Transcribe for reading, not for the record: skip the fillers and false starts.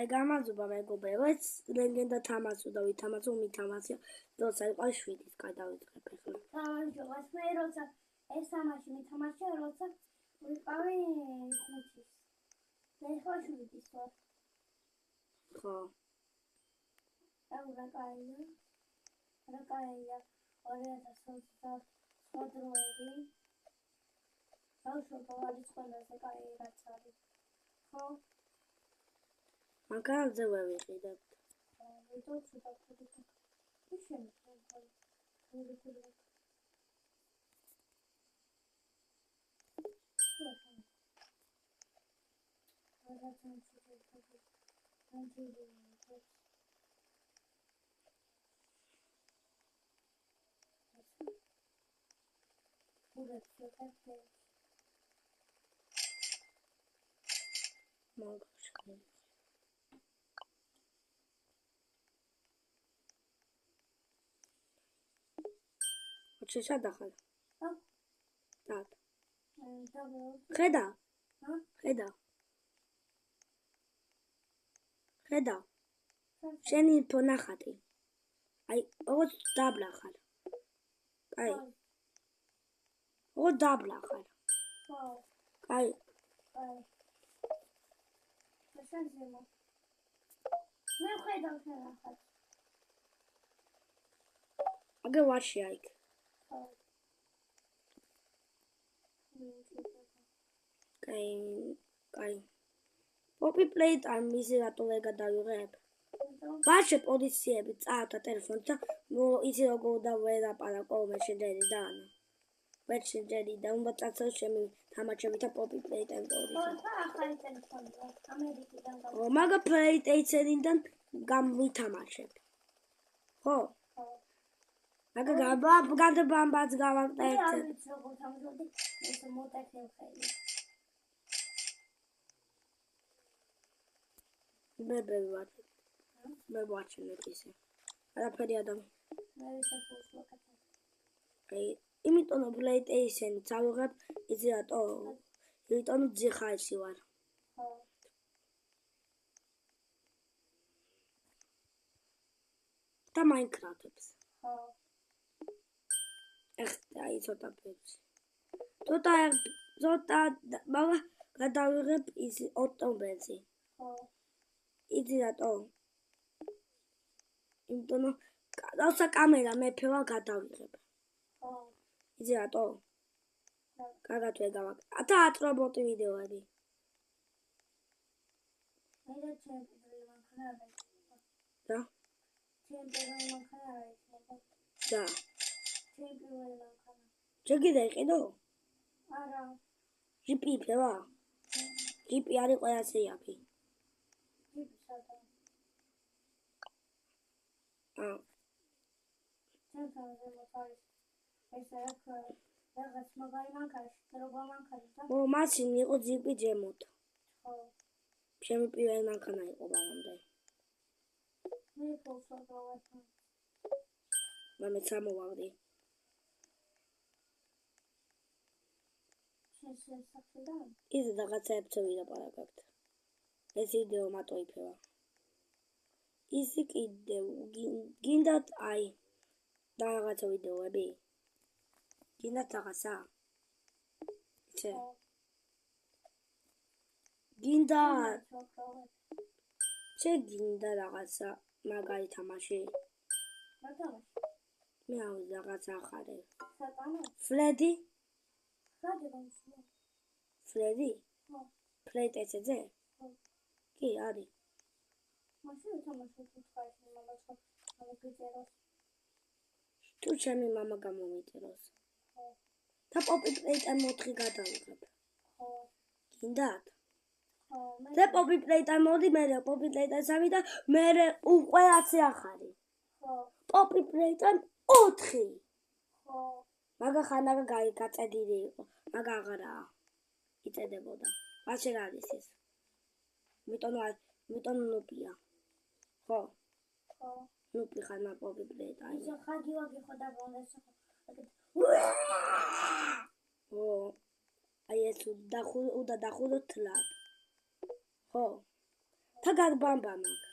აი გამარჯობა მეგობრებო, ლეგენდა თამაშო და ვითამაშო მითამაშე, როცა იყო 7-ის გადავიწყებ ახლა. გამარჯობა, მე როცა ეს თამაში მითამაშე, როცა ვიყავი 5-ის. მე ხო 7-ის ვარ. ხო. რა კაია? 2020 სპორტოები. ბავშვობა არის ყველაზე კაი რაც არის. ხო? მაგალ ძევე ვიყიდებ. ვიდეო ცოტა ცოტა. ის შემიძლია. Oczywiście dachal. Tak. Dobra. Heda. Heda. Heda. შენი პონახატი. აი, ო დაბლახარ. აი. ო დაბლახარ. ხო. აი. აი. შეიძლება. მე ხედავ შენახარ. აგე ვარში აიქ. ხო. კაი. Poppy Playtime მიზე რატო ვერ გადავიღებ? ვარშე პოზიციები წავდა ტელეფონს და იცი როგორ და ვერ აპარაკო მესენჯერიდან. მესენჯერიდან უნდა წაცო შემი თამაშები და Poppy Playtime პოზიცია. ხო, ახალი ტელეფონია. ამერიკიდან ო მაგა PlayStation-დან გამვითამაშებ. ხო? ხო. მაგა გადაბამბაც გავაკეთე. არ ვიცი როგორ თამაშობდი, ეს მოტეხილ ხელი. მე ვაჩვენებ ისე. არაფერი ადამი. მე ვისაფულს ვაკეთებ. აი, იმიტომ რომ PlayStation-ი წავიღებ, იცი რატო? იმიტომ ძიხაში ვარ. ხო. და Minecraft-ებს. ხო. აი ცოტა პეცი. ცოტა მაგა გადავიღებ ის ოქტომბერში. ხო. იცი რატო? იმიტომ რომ დავსა კამერა მეფევა გადავიღებ. ხო. იცი რატო? კარგად ვერ გავაკეთე. და ატრობოტი ვიდეოები. მე და ჩემპიონი მანქანა არის. და? ჩემპიონი მანქანა არის. და. ჩემპიონი მანქანა. შეგიძლია იყიდო? არა. ჯიპი ფევა? ჯიპი არის ყველაზე იაფი. ჯიპი სადა. ჩემპიონი მანქანა. ეს რაღაც მაგარი მანქანა, შეგობა მანქანა და ო მაშინ იყო ჯიპი ჯემოთ. ხო. ჩემი პირველი მანქანა იყო ბანამდე. მე ფოსავდი. მე წამოვავდი. ის რაღაცაებს ვიდაპარაკებთ. ეს ვიდეო მატოიფევა. ისი კიდევ გინდათ აი და რაღაცა ვიდეოები. გინდათ რაღაცა? იცი? გინდა გინდა რაღაცა მაგარი თამაში. რა თამაში? მე რაღაცა ახარე. სატანა? Freddy? Freddy? ხო. PlayStation-ზე? ხო. კი, არის. მაშინ თამაში თქვენ მაგასაც გამიგწეროს. თუ ჩემი მამა გამომიწეროს. ხო. და Poppy Playtime 4 გადავიღებ. ხო. გინდათ? ხო. და Poppy Playtime 2, მე Poppy Playtime 3 და მე ყველაცე ახარი. ხო. Poppy Playtime 4. ხო. მაგა ხანაგა გაწედილი იყო. მაგა აღარაა. იწედებოდა. მაშინ არის ეს. იმიტომ ნუპია. ხო. ხო. ნუპი ხანა Poppy Playtime. ისე ხაგი ვაგი ხო დაბრუნდეს. ო. აი ეს და ხუდო თლად. ხო. თაგად ბამბა მაგ.